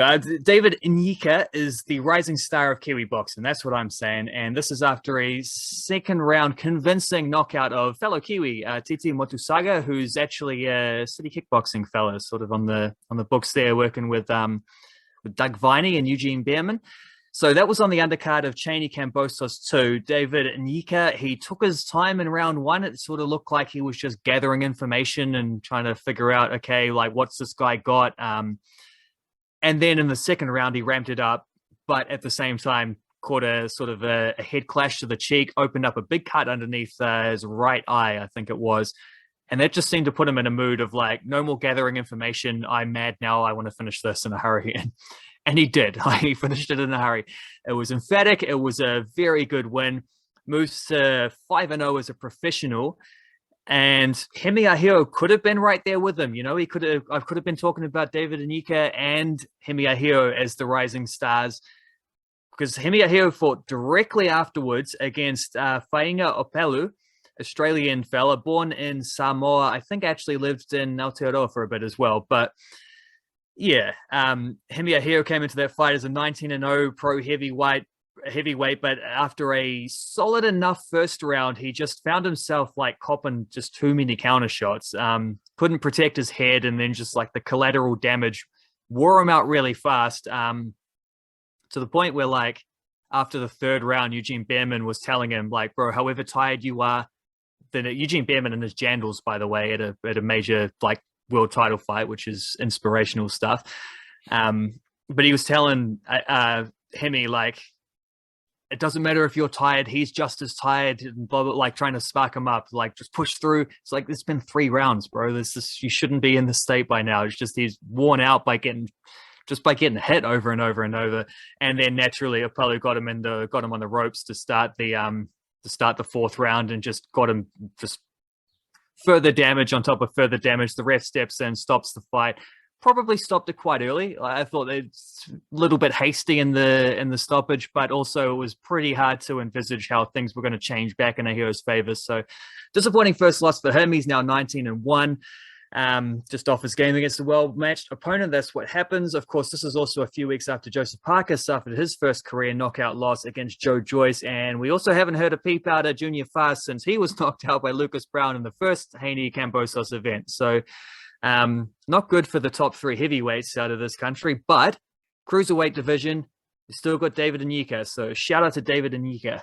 David Nyika is the rising star of Kiwi boxing. That's what I'm saying. And this is after a second round convincing knockout of fellow Kiwi, Titi Motusaga, who's actually a city kickboxing fella, sort of on the books there, working with Doug Viney and Eugene Behrman. So that was on the undercard of Cheney Kambosos 2. David Nyika, he took his time in round one. It sort of looked like he was just gathering information and trying to figure out, okay, like what's this guy got? And then in the second round, he ramped it up, but at the same time, caught a sort of a head clash to the cheek, opened up a big cut underneath his right eye, I think it was. And that just seemed to put him in a mood of like, no more gathering information. I'm mad now. I want to finish this in a hurry. And he did. He finished it in a hurry. It was emphatic. It was a very good win. Moves to 5-0 as a professional. And Hemi Ahio could have been right there with him. You know, I could have been talking about David Nyika and Hemi Ahio as the rising stars, because Hemi Ahio fought directly afterwards against Fainga Opelu, Australian fella, born in Samoa. I think actually lived in Aotearoa for a bit as well. But yeah, Hemi Ahio came into that fight as a 19-0 pro heavyweight, but after a solid enough first round, he just found himself like copping just too many counter shots. Couldn't protect his head, and then just like the collateral damage wore him out really fast, to the point where like after the third round, Eugene Behrman was telling him like, bro, however tired you are, then Eugene Behrman and his jandals, by the way, at a major like world title fight, which is inspirational stuff. But he was telling Hemi like, it doesn't matter if you're tired, he's just as tired, and blah, blah, like trying to spark him up, like just push through. It's like, it's been 3 rounds, bro. You shouldn't be in this state by now. It's just he's worn out by getting hit over and over and over. And then naturally Apollo got him on the ropes to start the fourth round, and just got him just further damage on top of further damage. The ref steps in, stops the fight. Probably stopped it quite early. I thought it's a little bit hasty in the stoppage, but also it was pretty hard to envisage how things were going to change back in Ahio's favor. So disappointing first loss for him. He's now 19-1. Just off his game against a well-matched opponent. That's what happens. Of course, this is also a few weeks after Joseph Parker suffered his first career knockout loss against Joe Joyce. And we also haven't heard a peep out of Junior Fast since he was knocked out by Lucas Brown in the first Haney Kambosos event. So not good for the top 3 heavyweights out of this country, but cruiserweight division, you still got David Nyika. So shout out to David Nyika.